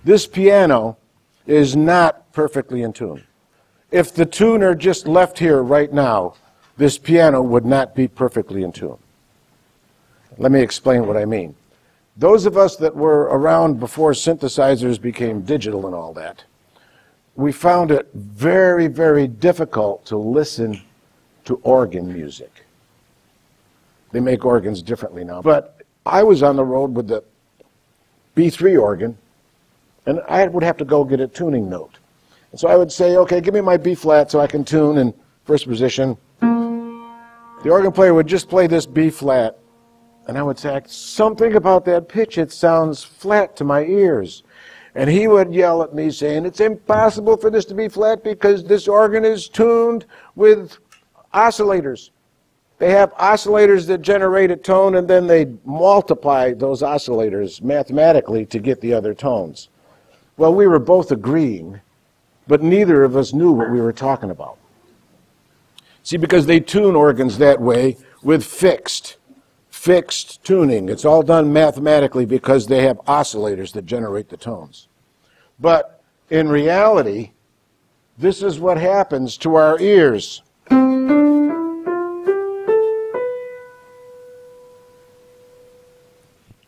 This piano is not perfectly in tune. If the tuner just left here right now, this piano would not be perfectly in tune. Let me explain what I mean. Those of us that were around before synthesizers became digital and all that, we found it very, very difficult to listen to organ music. They make organs differently now. But I was on the road with the B3 organ, and I would have to go get a tuning note. And so I would say, okay, give me my B flat so I can tune in first position. The organ player would just play this B flat, and I would say, something about that pitch, it sounds flat to my ears. And he would yell at me saying, it's impossible for this to be flat because this organ is tuned with oscillators. They have oscillators that generate a tone, and then they multiply those oscillators mathematically to get the other tones. Well, we were both agreeing, but neither of us knew what we were talking about. See, because they tune organs that way with fixed tuning. It's all done mathematically because they have oscillators that generate the tones. But in reality, this is what happens to our ears.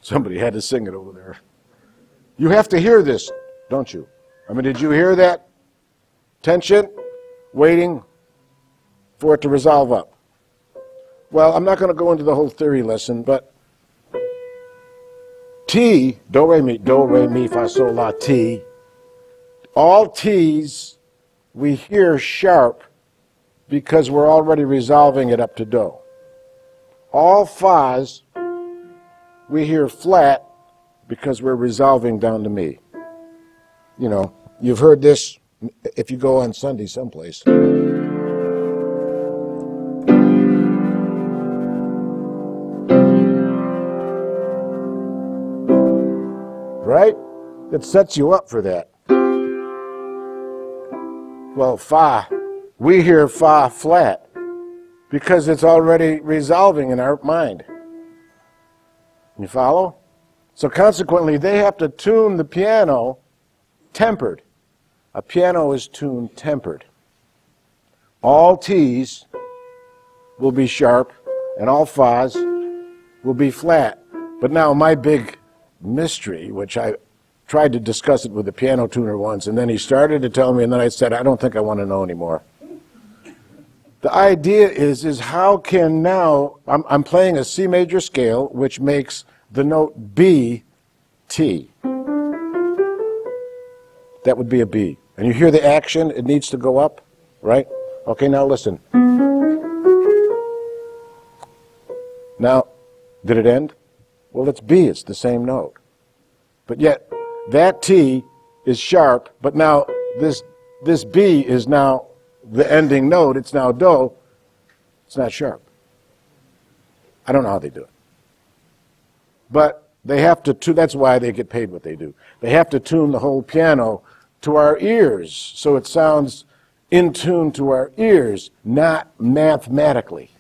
Somebody had to sing it over there. You have to hear this, don't you? I mean, did you hear that? Tension, waiting for it to resolve up. Well, I'm not going to go into the whole theory lesson, but T, do, re, mi, fa, sol, la, ti, all T's we hear sharp because we're already resolving it up to do. All Fa's we hear flat because we're resolving down to mi. You know, you've heard this if you go on Sunday someplace. Right? It sets you up for that. Well, Fa, we hear Fa flat because it's already resolving in our mind. You follow? So consequently, they have to tune the piano tempered. A piano is tuned tempered. All T's will be sharp and all Fa's will be flat. But now my big mystery, which I tried to discuss it with the piano tuner once, and then he started to tell me, and then I said, I don't think I want to know anymore. The idea is how can now, I'm playing a C major scale, which makes the note B, T. That would be a B. And you hear the action, it needs to go up, right? Okay, now listen. Now, did it end? Well, it's B, it's the same note. But yet, that T is sharp, but now this B is now the ending note, it's now do, it's not sharp. I don't know how they do it. But they have to, that's why they get paid what they do. They have to tune the whole piano to our ears, so it sounds in tune to our ears, not mathematically.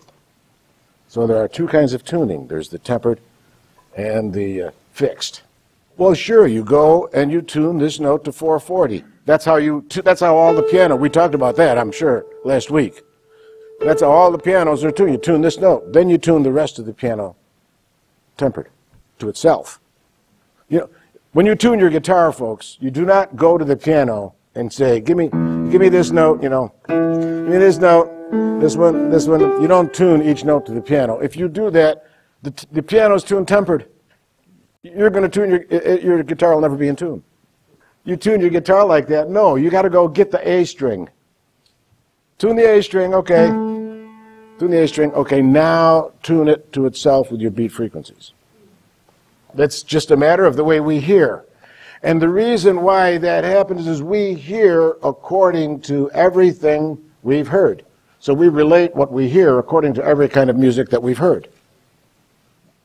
So there are two kinds of tuning. There's the tempered and the fixed. Well, sure, you go and you tune this note to 440. That's how all the piano, we talked about that, I'm sure, last week. That's how all the pianos are tuned. You tune this note, then you tune the rest of the piano tempered to itself. You know, when you tune your guitar, folks, you do not go to the piano and say, give me this note, you know, give me this note, this one. You don't tune each note to the piano. If you do that, the piano's tuned tempered. You're going to tune your guitar will never be in tune. You tune your guitar like that? No, you got to go get the A string. Tune the A string, okay. Tune the A string, okay. Now tune it to itself with your beat frequencies. That's just a matter of the way we hear. And the reason why that happens is we hear according to everything we've heard. So we relate what we hear according to every kind of music that we've heard.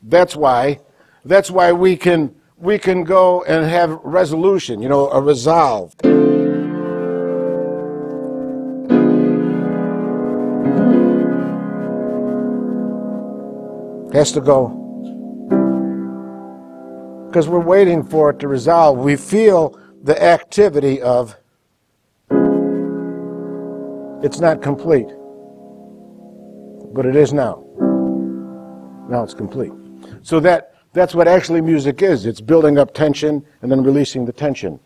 That's why we can go and have resolution, you know, a resolve. Has to go. Because we're waiting for it to resolve. We feel the activity of it's not complete, but it is now. Now it's complete. So that's what actually music is. It's building up tension and then releasing the tension.